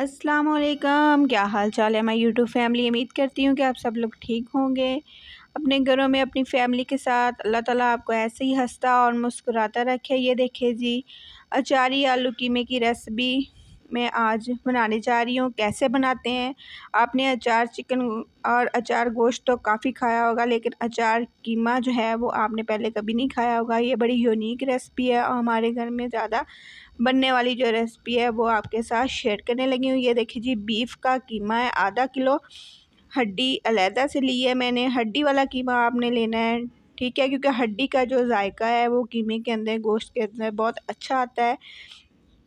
अस्सलाम वालेकुम, क्या हाल चाल है हमारी यूट्यूब फैमिली। उम्मीद करती हूँ कि आप सब लोग ठीक होंगे। अपने घरों में अपनी फैमिली के साथ अल्लाह ताला आपको ऐसे ही हंसता और मुस्कुराता रखे। ये देखिए जी, अचारी आलू कीमे की रेसिपी मैं आज बनाने जा रही हूँ। कैसे बनाते हैं, आपने अचार चिकन और अचार गोश्त तो काफ़ी खाया होगा, लेकिन अचार कीमा जो है वो आपने पहले कभी नहीं खाया होगा। ये बड़ी यूनिक रेसिपी है और हमारे घर में ज़्यादा बनने वाली जो रेसिपी है वो आपके साथ शेयर करने लगी हूँ। ये देखिए जी, बीफ का कीमा है, आधा किलो। हड्डी अलहदा से ली है मैंने। हड्डी वाला कीमा आपने लेना है, ठीक है, क्योंकि हड्डी का जो जायका है वो कीमे के अंदर, गोश्त के अंदर बहुत अच्छा आता है,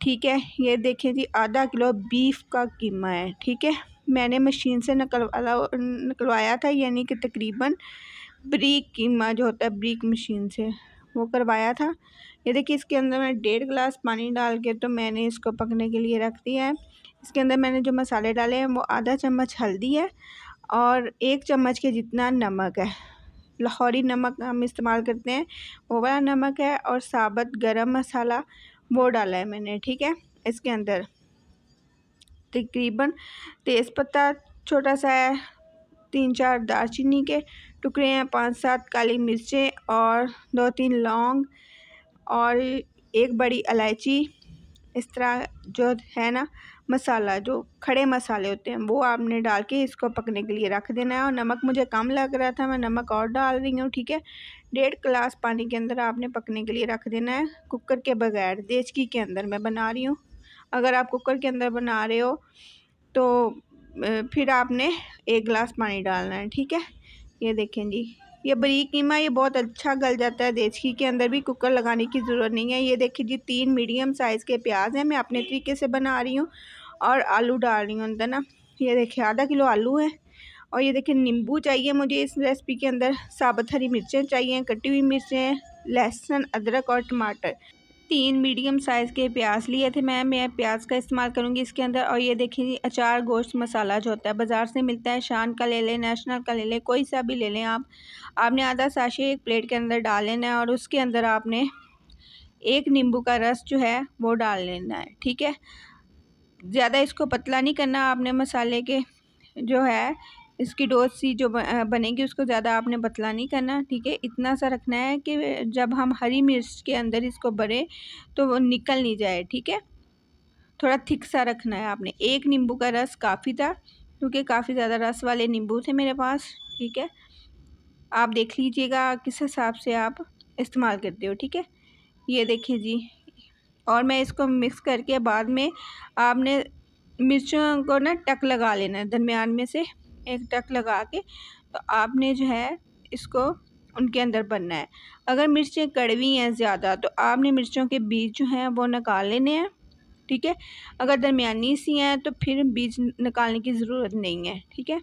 ठीक है। ये देखिए जी, आधा किलो बीफ का कीमा है, ठीक है। मैंने मशीन से निकलवाया था, यानी कि तकरीबन ब्रीक कीमा जो होता है, ब्रीक मशीन से वो करवाया था। ये देखिए, इसके अंदर मैं 1.5 गिलास पानी डाल के तो मैंने इसको पकने के लिए रख दिया है। इसके अंदर मैंने जो मसाले डाले हैं वो आधा चम्मच हल्दी है और 1 चम्मच के जितना नमक है। लाहौरी नमक हम इस्तेमाल करते हैं, वो वाला नमक है। और साबुत गरम मसाला वो डाला है मैंने, ठीक है। इसके अंदर तकरीबन तेज़पत्ता छोटा सा है, 3-4 दालचीनी के टुकड़े हैं, 5-7 काली मिर्चें और 2-3 लौंग और 1 बड़ी इलायची। इस तरह जो है ना मसाला, जो खड़े मसाले होते हैं वो आपने डाल के इसको पकने के लिए रख देना है। और नमक मुझे कम लग रहा था, मैं नमक और डाल रही हूँ, ठीक है। 1.5 गिलास पानी के अंदर आपने पकने के लिए रख देना है, कुकर के बगैर। देचकी के अंदर मैं बना रही हूँ। अगर आप कुकर के अंदर बना रहे हो तो फिर आपने 1 गिलास पानी डालना है, ठीक है। ये देखें जी, ये बारीक कीमा ये बहुत अच्छा गल जाता है देचकी के अंदर भी, कुकर लगाने की ज़रूरत नहीं है। ये देखिए जी, 3 मीडियम साइज़ के प्याज हैं, मैं अपने तरीके से बना रही हूँ। और आलू डाल रही हूँ अंदर ना। ये देखिए, आधा किलो आलू है। और ये देखिए, नींबू चाहिए मुझे इस रेसिपी के अंदर, साबुत हरी मिर्चें चाहिए, कटी हुई मिर्चें, लहसुन, अदरक और टमाटर। 3 मीडियम साइज़ के प्याज लिए थे मैं प्याज का इस्तेमाल करूँगी इसके अंदर। और ये देखिए, अचार गोश्त मसाला जो होता है बाज़ार से मिलता है, शान का ले लें, नेशनल का ले लें, कोई सा भी ले लें आप। आपने आधा साशे एक प्लेट के अंदर डाल लेना है और उसके अंदर आपने 1 नींबू का रस जो है वो डाल लेना है, ठीक है। ज़्यादा इसको पतला नहीं करना आपने, मसाले के जो है इसकी डोज सी जो बनेगी उसको ज़्यादा आपने पतला नहीं करना, ठीक है। इतना सा रखना है कि जब हम हरी मिर्च के अंदर इसको भरें तो वो निकल नहीं जाए, ठीक है। थोड़ा थिक सा रखना है आपने। 1 नींबू का रस काफ़ी था, क्योंकि काफ़ी ज़्यादा रस वाले नींबू थे मेरे पास, ठीक है। आप देख लीजिएगा किस हिसाब से आप इस्तेमाल करते हो, ठीक है। ये देखिए जी, और मैं इसको मिक्स करके बाद में आपने मिर्चों को ना टक लगा लेना है, दरमियान में से एक टक लगा के तो आपने जो है इसको उनके अंदर भरना है। अगर मिर्चें कड़वी हैं ज़्यादा तो आपने मिर्चों के बीज जो हैं वो निकाल लेने हैं, ठीक है। अगर दरमियानी सी हैं तो फिर बीज निकालने की ज़रूरत नहीं है, ठीक है।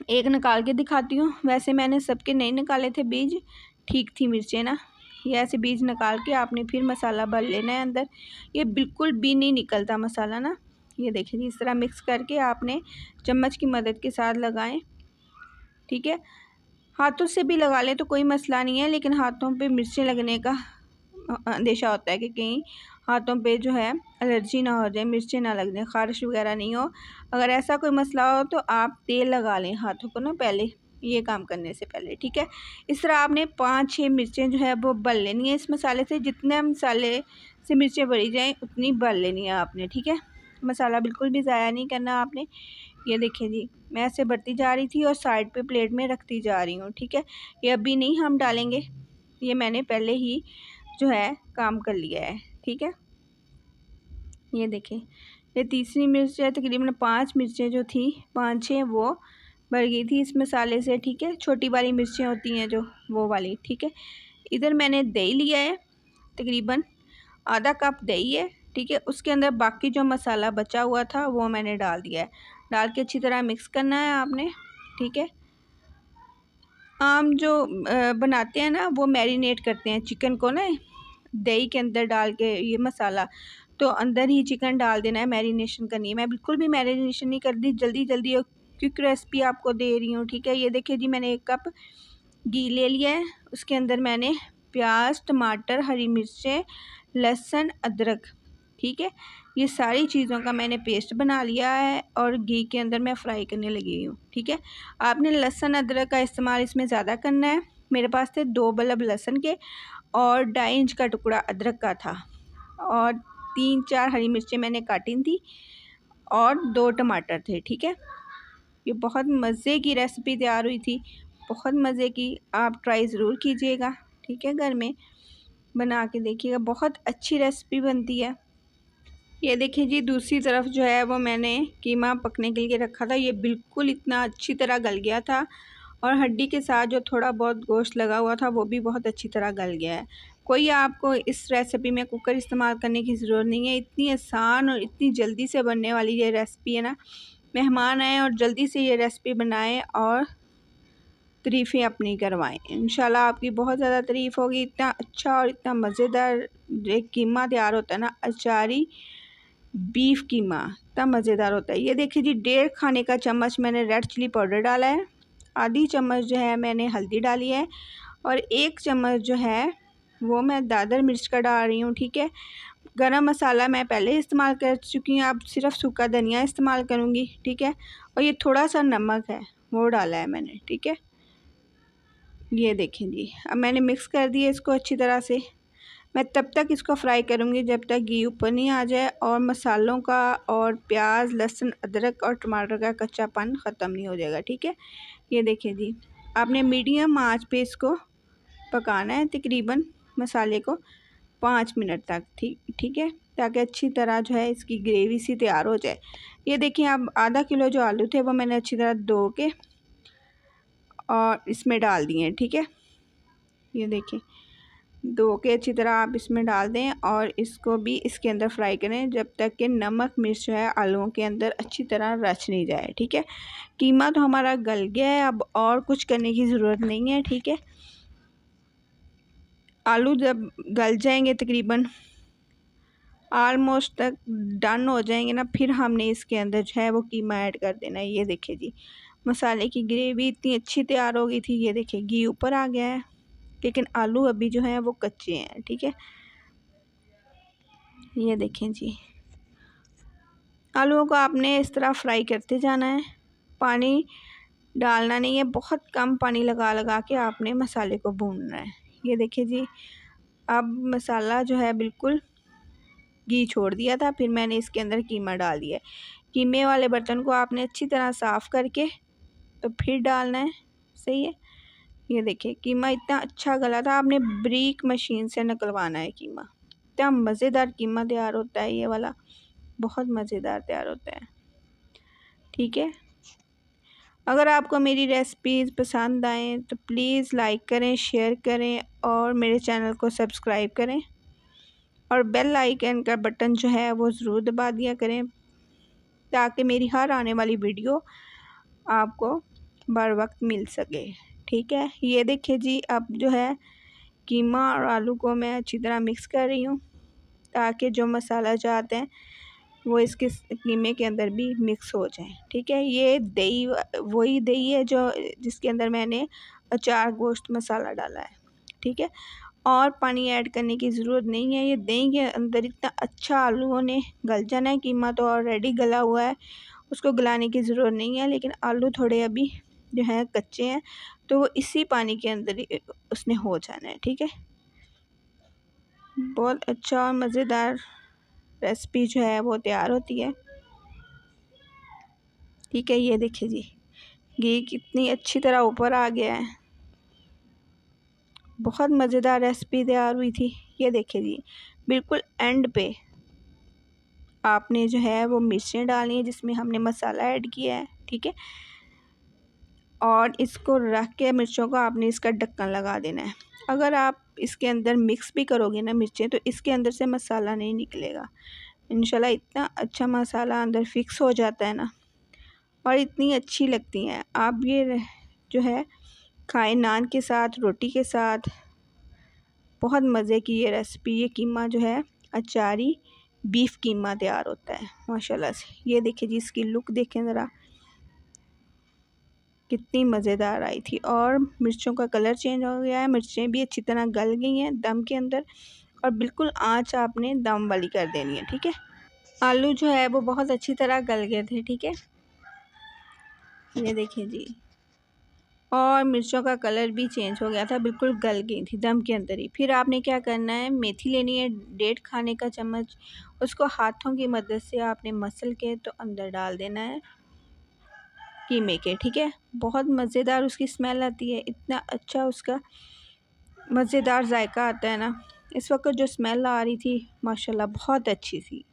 एक निकाल के दिखाती हूँ, वैसे मैंने सबके नहीं निकाले थे बीज, ठीक थी मिर्चें ना। ये ऐसे बीज निकाल के आपने फिर मसाला भर लेना है अंदर। ये बिल्कुल भी नहीं निकलता मसाला ना। ये देखिए, इस तरह मिक्स करके आपने चम्मच की मदद के साथ लगाएं, ठीक है। हाथों से भी लगा लें तो कोई मसला नहीं है, लेकिन हाथों पे मिर्चें लगने का अंदेशा होता है कि कहीं हाथों पे जो है एलर्जी ना हो जाए, मिर्चें ना लग जाए, ख़ारिश वगैरह नहीं हो। अगर ऐसा कोई मसला हो तो आप तेल लगा लें हाथों को ना पहले, ये काम करने से पहले, ठीक है। इस तरह आपने 5-6 मिर्चें जो है वो भर लेनी है इस मसाले से। जितने मसाले से मिर्चें भरी जाएँ उतनी भर लेनी है आपने, ठीक है। मसाला बिल्कुल भी ज़ाया नहीं करना आपने। ये देखिए जी, मैं ऐसे भरती जा रही थी और साइड पे प्लेट में रखती जा रही हूँ, ठीक है। ये अभी नहीं हम डालेंगे, ये मैंने पहले ही जो है काम कर लिया है, ठीक है। ये देखिए, ये तीसरी मिर्च है, तकरीबन 5 मिर्चें जो थी, 5-6 वो भर गई थी इस मसाले से, ठीक है। छोटी वाली मिर्चें होती हैं जो, वो वाली, ठीक है। इधर मैंने दही लिया है, तकरीबन आधा कप दही है, ठीक है। उसके अंदर बाकी जो मसाला बचा हुआ था वो मैंने डाल दिया है। डाल के अच्छी तरह मिक्स करना है आपने, ठीक है। आम जो बनाते हैं ना वो मैरिनेट करते हैं चिकन को ना दही के अंदर डाल के, ये मसाला तो अंदर ही चिकन डाल देना है, मैरिनेशन करनी है। मैं बिल्कुल भी मैरिनेशन नहीं कर दी, जल्दी जल्दी क्विक रेसिपी आपको दे रही हूँ, ठीक है। ये देखिए जी, मैंने 1 कप घी ले लिया है, उसके अंदर मैंने प्याज, टमाटर, हरी मिर्चें, लहसुन, अदरक, ठीक है, ये सारी चीज़ों का मैंने पेस्ट बना लिया है और घी के अंदर मैं फ्राई करने लगी हूँ। ठीक है, आपने लहसुन अदरक का इस्तेमाल इसमें ज़्यादा करना है। मेरे पास थे 2 बल्ब लहसुन के और 2.5 इंच का टुकड़ा अदरक का था और 3-4 हरी मिर्चें मैंने काटी थी और 2 टमाटर थे। ठीक है, ये बहुत मज़े की रेसिपी तैयार हुई थी, बहुत मज़े की। आप ट्राई ज़रूर कीजिएगा। ठीक है, घर में बना के देखिएगा, बहुत अच्छी रेसिपी बनती है। ये देखिए जी, दूसरी तरफ जो है वो मैंने कीमा पकने के लिए रखा था। ये बिल्कुल इतना अच्छी तरह गल गया था और हड्डी के साथ जो थोड़ा बहुत गोश्त लगा हुआ था वो भी बहुत अच्छी तरह गल गया है। कोई आपको इस रेसिपी में कुकर इस्तेमाल करने की ज़रूरत नहीं है। इतनी आसान और इतनी जल्दी से बनने वाली ये रेसिपी है ना। मेहमान आएँ और जल्दी से ये रेसिपी बनाएं और तारीफ़ें अपनी करवाएं। इंशाल्लाह आपकी बहुत ज़्यादा तारीफ़ होगी। इतना अच्छा और इतना मज़ेदार एक कीमा तैयार होता है ना, अचारी बीफ कीमा, इतना मज़ेदार होता है। ये देखिए जी, 1.5 खाने का चम्मच मैंने रेड चिली पाउडर डाला है, आधी चम्मच जो है मैंने हल्दी डाली है और 1 चम्मच जो है वो मैं दादर मिर्च का डाल रही हूँ। ठीक है, गरम मसाला मैं पहले इस्तेमाल कर चुकी हूँ, अब सिर्फ सूखा धनिया इस्तेमाल करूँगी। ठीक है, और ये थोड़ा सा नमक है वो डाला है मैंने। ठीक है, ये देखें जी, अब मैंने मिक्स कर दिया इसको अच्छी तरह से। मैं तब तक इसको फ्राई करूँगी जब तक घी ऊपर नहीं आ जाए और मसालों का और प्याज, लहसुन, अदरक और टमाटर का कच्चापन ख़त्म नहीं हो जाएगा। ठीक है, ये देखिए जी, आपने मीडियम आंच पे इसको पकाना है तकरीबन मसाले को 5 मिनट तक। ठीक है, ताकि अच्छी तरह जो है इसकी ग्रेवी सी तैयार हो जाए। ये देखिए, अब आधा किलो जो आलू थे वो मैंने अच्छी तरह धो के और इसमें डाल दिए हैं। ठीक है, ये देखिए, धो के अच्छी तरह आप इसमें डाल दें और इसको भी इसके अंदर फ्राई करें जब तक कि नमक मिर्च जो है आलूओं के अंदर अच्छी तरह रच नहीं जाए। ठीक है, कीमा तो हमारा गल गया है, अब और कुछ करने की ज़रूरत नहीं है। ठीक है, आलू जब गल जाएंगे तकरीबन आलमोस्ट तक डन हो जाएंगे ना, फिर हमने इसके अंदर जो है वो कीमा ऐड कर देना है। ये देखिए जी, मसाले की ग्रेवी इतनी अच्छी तैयार हो गई थी। ये देखिए, घी ऊपर आ गया है लेकिन आलू अभी जो है वो कच्चे हैं। ठीक है, ये देखें जी, आलूओं को आपने इस तरह फ्राई करते जाना है, पानी डालना नहीं है, बहुत कम पानी लगा लगा के आपने मसाले को भूनना है। ये देखिए जी, अब मसाला जो है बिल्कुल घी छोड़ दिया था, फिर मैंने इसके अंदर कीमा डाल दिया है। कीमे वाले बर्तन को आपने अच्छी तरह साफ़ करके तो फिर डालना है। सही है, ये देखिए, कीमा इतना अच्छा गला था, आपने ब्रीक मशीन से निकलवाना है कीमा। इतना मज़ेदार कीमा तैयार होता है ये वाला, बहुत मज़ेदार तैयार होता है। ठीक है, अगर आपको मेरी रेसिपीज़ पसंद आएँ तो प्लीज़ लाइक करें, शेयर करें और मेरे चैनल को सब्सक्राइब करें और बेल आइकन का बटन जो है वो ज़रूर दबा दिया करें ताकि मेरी हर आने वाली वीडियो आपको बर वक्त मिल सके। ठीक है, ये देखिए जी, अब जो है कीमा और आलू को मैं अच्छी तरह मिक्स कर रही हूँ ताकि जो मसाला जाते हैं वो इसके कीमे के अंदर भी मिक्स हो जाए। ठीक है, ये दही वही दही है जो जिसके अंदर मैंने अचार गोश्त मसाला डाला है। ठीक है, और पानी ऐड करने की ज़रूरत नहीं है। ये दही के अंदर इतना अच्छा आलूओं ने गल जाना है, कीमा तो ऑलरेडी गला हुआ है, उसको गलाने की ज़रूरत नहीं है, लेकिन आलू थोड़े अभी जो है कच्चे हैं तो वो इसी पानी के अंदर ही उसने हो जाना है। ठीक है, बहुत अच्छा और मज़ेदार रेसिपी जो है वो तैयार होती है। ठीक है, ये देखिए जी, घी कितनी अच्छी तरह ऊपर आ गया है, बहुत मज़ेदार रेसिपी तैयार हुई थी। ये देखिए जी, बिल्कुल एंड पे आपने जो है वो मिर्चें डालनी है जिसमें हमने मसाला ऐड किया है। ठीक है, और इसको रख के मिर्चों को आपने इसका ढक्कन लगा देना है। अगर आप इसके अंदर मिक्स भी करोगे ना मिर्चें तो इसके अंदर से मसाला नहीं निकलेगा। इंशाल्लाह इतना अच्छा मसाला अंदर फिक्स हो जाता है ना और इतनी अच्छी लगती हैं। आप ये जो है खाएं नान के साथ, रोटी के साथ, बहुत मज़े की ये रेसिपी। ये कीमा जो है अचारी बीफ कीमा तैयार होता है माशाल्लाह से। ये देखिए जी, इसकी लुक देखें ज़रा, कितनी मज़ेदार आई थी और मिर्चों का कलर चेंज हो गया है, मिर्चें भी अच्छी तरह गल गई हैं दम के अंदर और बिल्कुल आंच आपने दम वाली कर देनी है। ठीक है, आलू जो है वो बहुत अच्छी तरह गल गए थे, ठीक है, ये देखिए जी। और मिर्चों का कलर भी चेंज हो गया था, बिल्कुल गल गई थी दम के अंदर ही। फिर आपने क्या करना है, मेथी लेनी है 1.5 खाने का चम्मच, उसको हाथों की मदद से आपने मसल के तो अंदर डाल देना है कीमे के, ठीक है। बहुत मज़ेदार उसकी स्मेल आती है, इतना अच्छा उसका मज़ेदार जायका आता है ना। इस वक्त जो स्मेल आ रही थी माशाल्लाह बहुत अच्छी थी।